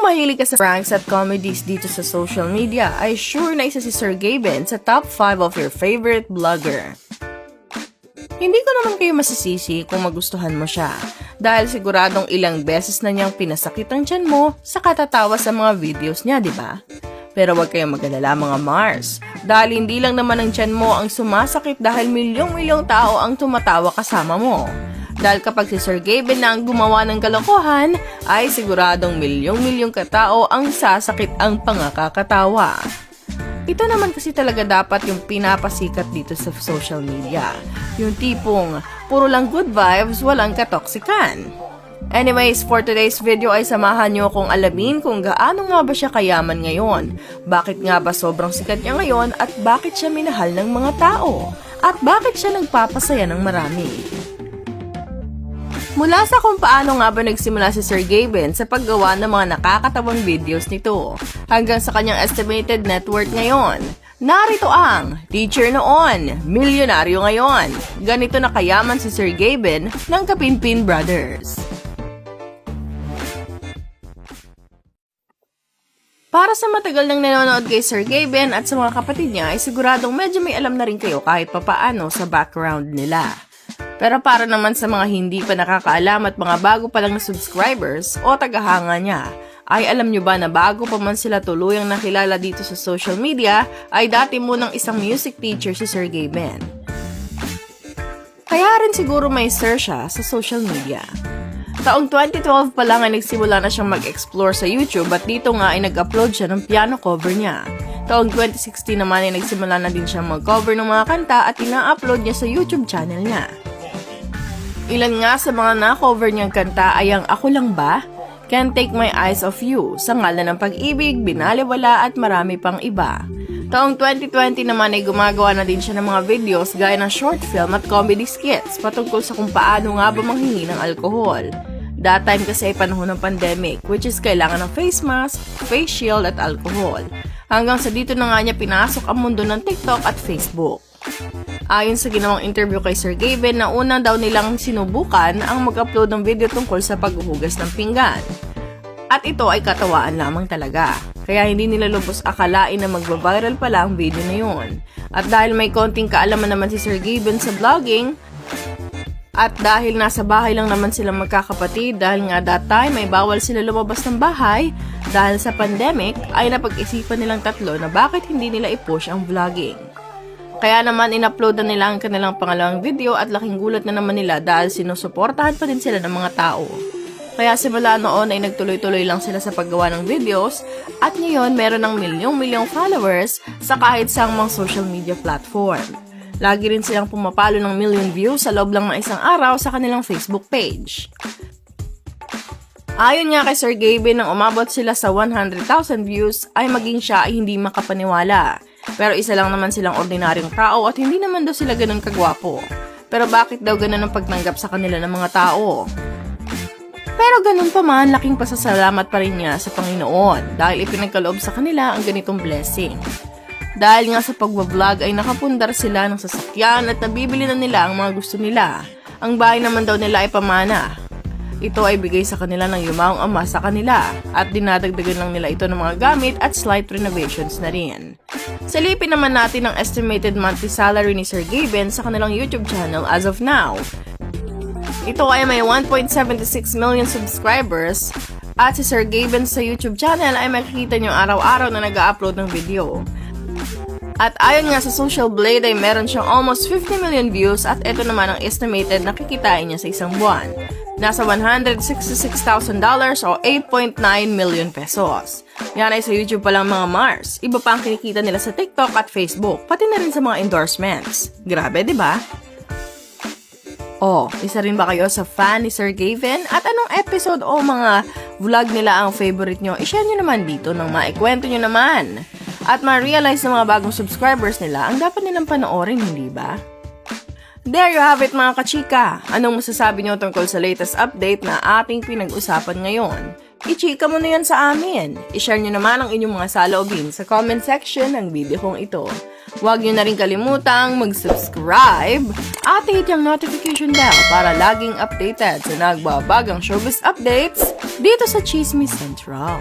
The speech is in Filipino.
mahilig ka sa pranks at comedies dito sa social media, ay sure na isa si Sir Gaben sa top 5 of your favorite vlogger. Hindi ko naman kayo masisisi kung magustuhan mo siya, dahil siguradong ilang beses na niyang pinasakit ang tiyan mo sa katatawa sa mga videos niya, di ba? Pero huwag kayong mag-alala mga Mars, dahil hindi lang naman ang tiyan mo ang sumasakit dahil milyong-milyong tao ang tumatawa kasama mo. Dahil kapag si Sir Gaben na ang gumawa ng kalokohan, ay siguradong milyong-milyong katao ang sasakit ang pangakakatawa. Ito naman kasi talaga dapat yung pinapasikat dito sa social media. Yung tipong, puro lang good vibes, walang katoksikan. Anyways, for today's video ay samahan nyo akong alamin kung gaano nga ba siya kayaman ngayon, bakit nga ba sobrang sikat niya ngayon at bakit siya minahal ng mga tao, at bakit siya nagpapasaya ng marami. Mula sa kung paano nga ba nagsimula si Sir Gaben sa paggawa ng mga nakakatawang videos nito, hanggang sa kanyang estimated net worth ngayon. Narito ang teacher noon, milyonaryo ngayon. Ganito na kayaman si Sir Gaben ng Kapinpin Brothers. Para sa matagal nang nanonood kay Sir Gaben at sa mga kapatid niya ay siguradong medyo may alam na rin kayo kahit papaano sa background nila. Pero para naman sa mga hindi pa nakakaalam at mga bago pa lang na subscribers o tagahanga niya, ay alam nyo ba na bago pa man sila tuluyang nakilala dito sa social media, ay dati munang isang music teacher si Sir Gaben. Kaya rin siguro may sir siya sa social media. Taong 2012 pa lang ay nagsimula na siyang mag-explore sa YouTube at dito nga ay nag-upload siya ng piano cover niya. Taong 2016 naman ay nagsimula na din siyang mag-cover ng mga kanta at ina-upload niya sa YouTube channel niya. Ilan nga sa mga na-cover niyang kanta ay ang Ako Lang Ba, Can't Take My Eyes Off You, Sa Ngalan ng Pag-ibig, Binaliwala at marami pang iba. Taong 2020 naman ay gumagawa na din siya ng mga videos gaya ng short film at comedy skits patungkol sa kung paano nga ba manghingi ng alkohol. That time kasi ay panahon ng pandemic, which is kailangan ng face mask, face shield at alcohol. Hanggang sa dito na nga niya pinasok ang mundo ng TikTok at Facebook. Ayon sa ginawang interview kay Sir Gaben na unang daw nilang sinubukan ang mag-upload ng video tungkol sa paghuhugas ng pinggan. At ito ay katawaan lamang talaga. Kaya hindi nila lubos akalain na magbabiral pala ang video na yun. At dahil may konting kaalaman naman si Sir Gaben sa vlogging, at dahil nasa bahay lang naman sila magkakapatid dahil nga that time ay bawal sila lumabas ng bahay dahil sa pandemic, ay napag-isipan nilang tatlo na bakit hindi nila i-push ang vlogging. Kaya naman in-upload na nila ang kanilang pangalawang video at laking gulat na naman nila dahil sinusuportahan pa din sila ng mga tao. Kaya simula noon ay nagtuloy-tuloy lang sila sa paggawa ng videos at ngayon meron ng milyong-milyong followers sa kahit saang mga social media platform. Lagi rin silang pumapalo ng million views sa loob lang ng isang araw sa kanilang Facebook page. Ayon nga kay Sir Gaben nang umabot sila sa 100,000 views ay maging siya ay hindi makapaniwala. Pero isa lang naman silang ordinaryong tao at hindi naman daw sila ganun kagwapo. Pero bakit daw ganun ang pagtanggap sa kanila ng mga tao? Pero ganun pa man, laking pasasalamat pa rin niya sa Panginoon dahil ipinagkaloob sa kanila ang ganitong blessing. Dahil nga sa pagbablog ay nakapundar sila ng sasakyan at nabibili na nila ang mga gusto nila. Ang bahay naman daw nila ay pamana. Ito ay bigay sa kanila ng yumaong ama sa kanila at dinadagdagan lang nila ito ng mga gamit at slight renovations na rin. Silipin naman natin ang estimated monthly salary ni Sir Gaben sa kanilang YouTube channel as of now. Ito ay may 1.76 million subscribers at si Sir Gaben sa YouTube channel ay makikita nyo araw-araw na nag-upload ng video. At ayon nga sa Social Blade ay meron siyang almost 50 million views at ito naman ang estimated na kikitain niya sa isang buwan. Nasa $166,000 o 8.9 million pesos. Yan ay sa YouTube pa lang mga Mars. Iba pa ang kinikita nila sa TikTok at Facebook, pati na rin sa mga endorsements. Grabe, di ba? Isa rin ba kayo sa fan ni Sir Gaben? At anong episode o mga vlog nila ang favorite nyo? I-share nyo naman dito nang maikwento nyo naman. At ma-realize ng mga bagong subscribers nila ang dapat nilang panoorin, hindi ba? There you have it mga kachika. Anong masasabi nyo tungkol sa latest update na ating pinag-usapan ngayon? I-chika mo na yan sa amin. I-share nyo naman ang inyong mga saloobin sa comment section ng video kong ito. Huwag nyo na rin kalimutang mag-subscribe at hit yung notification bell para laging updated sa nagbabagang showbiz updates dito sa Chismis Central.